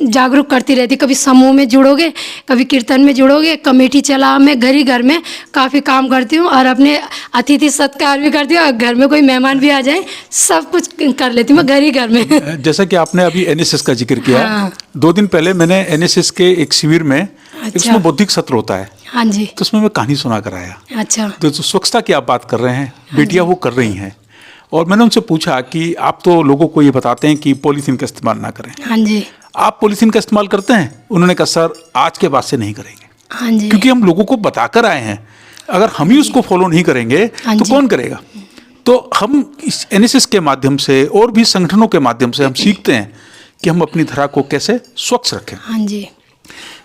जागरूक करती रहती, कभी समूह में जुड़ोगे, कभी कीर्तन में जुड़ोगे, कमेटी चला, मैं घर में काफ़ी काम करती हूँ, और अपने अतिथि सत्कार भी करती हूँ, और घर में कोई मेहमान भी आ जाए सब कुछ कर लेती हूँ मैं घर में। जैसा कि आपने अभी NSS का जिक्र किया, हाँ। 2 दिन पहले मैंने NSS के एक शिविर में, अच्छा। इसमें बौद्धिक सत्र होता है, हाँ जी, तो उसमें मैं कहानी सुना कर आया। अच्छा। तो स्वच्छता की आप बात कर रहे हैं, बेटियां वो कर रही हैं, और मैंने उनसे पूछा कि आप तो लोगों को ये बताते हैं कि पॉलीथीन का इस्तेमाल ना करें, हाँ जी, आप पॉलीथीन का इस्तेमाल करते हैं? उन्होंने कहा सर आज के बाद से नहीं करेंगे, हाँ जी, क्योंकि हम लोगों को बताकर आए हैं, अगर हम ही उसको फॉलो नहीं करेंगे हाँ तो जी। कौन करेगा। तो हम इस NSS के माध्यम से और भी संगठनों के माध्यम से हम सीखते हैं कि हम अपनी धरा को कैसे स्वच्छ रखें। हाँ जी।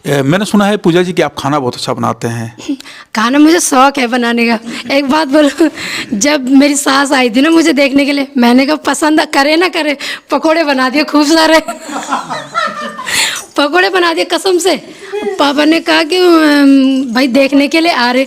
मैंने सुना है पूजा जी कि आप खाना बहुत अच्छा बनाते हैं। खाना मुझे शौक है बनाने का। एक बात बोलो, जब मेरी सास आई थी ना मुझे देखने के लिए, मैंने कहा पसंद करे ना करे, पकोड़े बना दिए खूब सारे पकोड़े बना दिए कसम से। पापा ने कहा कि भाई देखने के लिए आ रहे।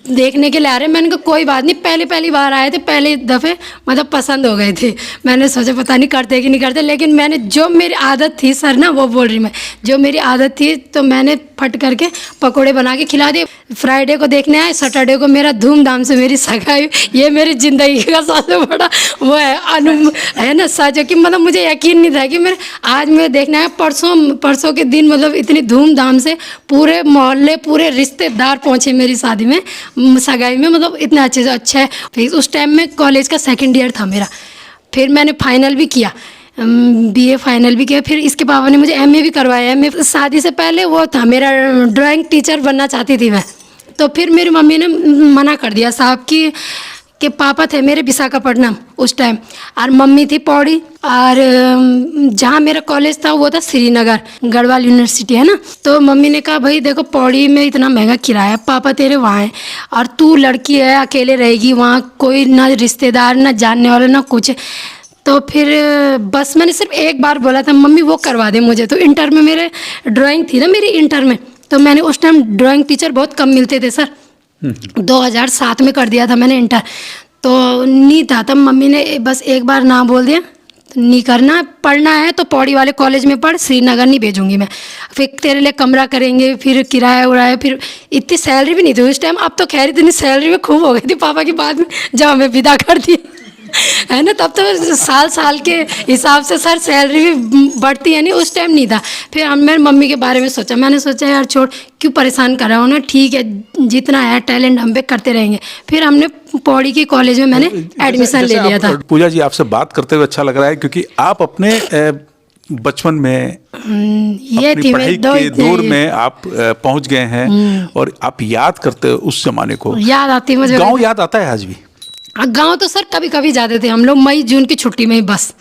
मैंने कहा कोई बात नहीं, पहली बार आए थे, पहले दफ़े मतलब पसंद हो गए थे। मैंने सोचा पता नहीं करते कि नहीं करते, लेकिन मैंने जो मेरी आदत थी सर ना, वो बोल रही मैं, जो मेरी आदत थी तो मैंने फट करके पकोड़े बना के खिला दिए। फ्राइडे को देखने आए, सैटरडे को मेरा धूमधाम से मेरी सगाई। ये मेरी ज़िंदगी का सबसे बड़ा वो है ना सच, कि मतलब मुझे यकीन नहीं था कि मेरे आज मैं देखने आया। परसों के दिन मतलब इतनी धूमधाम से पूरे मोहल्ले, पूरे रिश्तेदार पहुँचे मेरी शादी में, सगाई में, मतलब इतना अच्छे से अच्छा है। फिर उस टाइम में कॉलेज का सेकंड ईयर था मेरा। फिर मैंने फाइनल भी किया, बीए फाइनल भी किया। फिर इसके पापा ने मुझे एमए भी करवाया। मैं शादी से पहले वो था मेरा, ड्राइंग टीचर बनना चाहती थी मैं। तो फिर मेरी मम्मी ने मना कर दिया साहब कि पापा थे मेरे विशाखापट्टनम उस टाइम, और मम्मी थी पौड़ी, और जहाँ मेरा कॉलेज था वो था श्रीनगर, गढ़वाल यूनिवर्सिटी है ना। तो मम्मी ने कहा भाई देखो पौड़ी में इतना महंगा किराया, पापा तेरे वहाँ हैं, और तू लड़की है अकेले रहेगी वहाँ, कोई ना रिश्तेदार ना जानने वाला ना कुछ। तो फिर बस मैंने सिर्फ एक बार बोला था मम्मी वो करवा दे मुझे। तो इंटर में मेरे ड्राइंग थी ना मेरी इंटर में, तो मैंने उस टाइम ड्राइंग टीचर बहुत कम मिलते थे सर। 2007 में कर दिया था मैंने इंटर, तो नहीं था। तब मम्मी ने बस एक बार ना बोल दिया, नहीं करना, पढ़ना है तो पौड़ी वाले कॉलेज में पढ़, श्रीनगर नहीं भेजूंगी मैं, फिर तेरे लिए कमरा करेंगे, फिर किराया उड़ाया। फिर इतनी सैलरी भी नहीं थी उस टाइम, अब तो खैर इतनी सैलरी में खूब हो गई थी पापा की बाद में जब हमें विदा कर दी है ना। तब तो साल के हिसाब से सर सैलरी भी बढ़ती है, नहीं उस टाइम नहीं था। फिर हम मेरी मम्मी के बारे में सोचा, मैंने सोचा यार छोड़, क्यों परेशान कर रहा हूँ ना, ठीक है जितना है टैलेंट हम पे करते रहेंगे। फिर हमने पौड़ी के कॉलेज में मैंने एडमिशन ले लिया था। पूजा जी आपसे बात करते हुए अच्छा लग रहा है, क्योंकि आप अपने बचपन में ये अपनी थी पढ़ाई के दौर में आप पहुंच गए हैं, और आप याद करते हो उस जमाने को। याद आती मुझे, गाँव याद आता है आज भी? गांव तो सर कभी कभी जाते थे हम लोग, मई जून की छुट्टी में ही बस,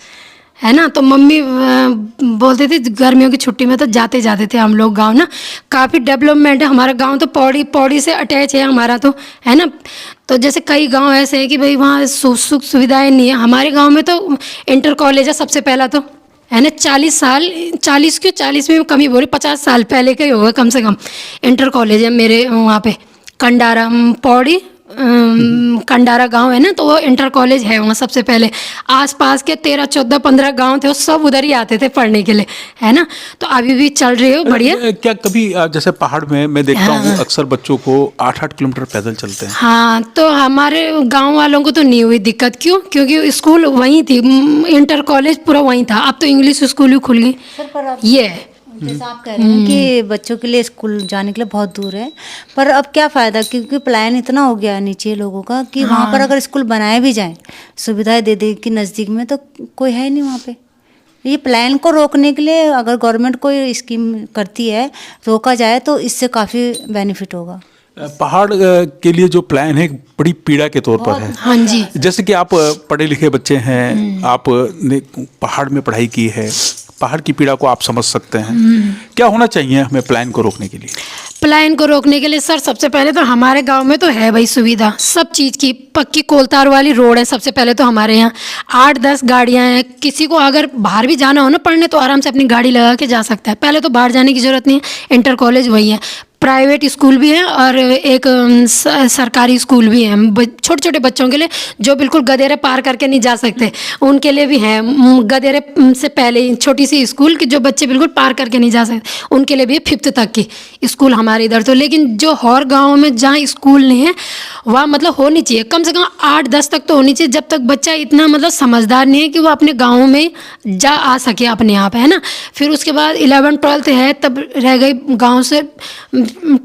है ना। तो मम्मी बोलते थे गर्मियों की छुट्टी में तो जाते थे हम लोग गांव ना। काफ़ी डेवलपमेंट है हमारा गांव, तो पौड़ी से अटैच है हमारा, तो है ना। तो जैसे कई गांव ऐसे हैं कि भाई वहाँ सुख सुविधाएं नहीं है, हमारे गांव में तो इंटर कॉलेज है सबसे पहला, तो है ना। 40 में कमी बोली, 50 साल पहले का ही होगा कम से कम। इंटर कॉलेज है मेरे वहाँ पे कंडारा, पौड़ी कंडारा गांव है ना, तो वो इंटर कॉलेज है वहाँ सबसे पहले। आसपास के 13, 14, 15 गांव थे, वो सब उधर ही आते थे पढ़ने के लिए, है ना। तो अभी भी चल रही है बढ़िया। क्या कभी जैसे पहाड़ में मैं देखता हूँ अक्सर बच्चों को 8-8 किलोमीटर पैदल चलते हैं? हाँ, तो हमारे गांव वालों को तो नहीं हुई दिक्कत। क्यों? क्योंकि स्कूल वहीं थी, इंटर कॉलेज पूरा वहीं था। अब तो इंग्लिश स्कूल भी खुल गई। ये है जैसा आप कह रहे हैं कि बच्चों के लिए स्कूल जाने के लिए बहुत दूर है, पर अब क्या फ़ायदा, क्योंकि प्लान इतना हो गया है नीचे लोगों का कि वहाँ पर अगर स्कूल बनाए भी जाएं, सुविधाएं दे दे कि नज़दीक में, तो कोई है नहीं वहाँ पे। ये प्लान को रोकने के लिए अगर गवर्नमेंट कोई स्कीम करती है, रोका जाए, तो इससे काफ़ी बेनिफिट होगा। पहाड़ के लिए जो प्लान है बड़ी पीड़ा के तौर पर है। हाँ जी। जैसे कि आप पढ़े लिखे बच्चे हैं, आपने पहाड़ में पढ़ाई की है, पहाड़ की पीड़ा को आप समझ सकते हैं। क्या होना चाहिए हमें प्लान को रोकने के लिए? प्लान को रोकने के लिए सर सबसे पहले तो हमारे गांव में तो है भाई सुविधा सब चीज़ की, पक्की कोलतार वाली रोड है सबसे पहले तो हमारे यहाँ। 8-10 गाड़ियाँ हैं, किसी को अगर बाहर भी जाना हो ना पढ़ने, तो आराम से अपनी गाड़ी लगा के जा सकता है। पहले तो बाहर जाने की ज़रूरत नहीं है, इंटर कॉलेज वही है। प्राइवेट स्कूल भी है और एक सरकारी स्कूल भी है छोटे छोटे बच्चों के लिए, जो बिल्कुल गदेरे पार करके नहीं जा सकते, उनके लिए भी है। गदेरे से पहले छोटी सी स्कूल कि जो बच्चे बिल्कुल पार करके नहीं जा सकते, उनके लिए भी 5th तक की स्कूल हमारे इधर। तो लेकिन जो और गाँव में जहाँ स्कूल नहीं है, वहाँ मतलब होनी चाहिए कम से कम 8-10 तक तो होनी चाहिए, जब तक बच्चा इतना मतलब समझदार नहीं है कि वो अपने गाँव में जा आ सके अपने आप, है ना। फिर उसके बाद 11-12 है, तब रह गई गाँव से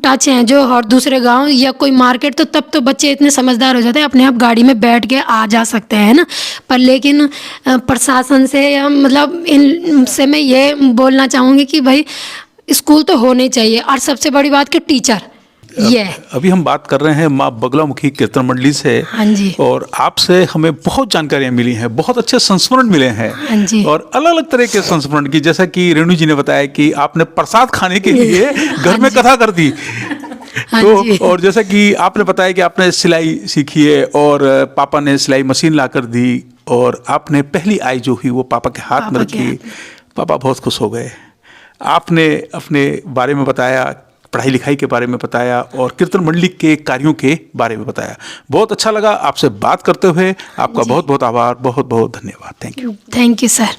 टच हैं जो और दूसरे गांव या कोई मार्केट, तो तब तो बच्चे इतने समझदार हो जाते हैं, अपने आप गाड़ी में बैठ के आ जा सकते हैं ना। पर लेकिन प्रशासन से या मतलब इनसे मैं ये बोलना चाहूँगी कि भाई स्कूल तो होने चाहिए। और सबसे बड़ी बात कि ये अभी हम बात कर रहे हैं माँ बगलामुखी कीर्तन मंडली से। हाँ जी। और आपसे हमें बहुत जानकारियां मिली हैं, बहुत अच्छे संस्मरण मिले हैं। हाँ जी। और अलग अलग तरह के संस्मरण की, जैसा कि रेणु जी ने बताया कि आपने प्रसाद खाने के लिए घर में कथा कर दी। हाँ जी। तो और जैसा कि आपने बताया कि आपने सिलाई सीखी है और पापा ने सिलाई मशीन ला कर दी, और आपने पहली आई जो हुई वो पापा के हाथ में रखी। पापा बहुत खुश हो गए। आपने अपने बारे में बताया, पढ़ाई लिखाई के बारे में बताया और कीर्तन मंडली के कार्यों के बारे में बताया। बहुत अच्छा लगा आपसे बात करते हुए। आपका बहुत बहुत आभार, बहुत बहुत धन्यवाद। Thank you. Thank you sir.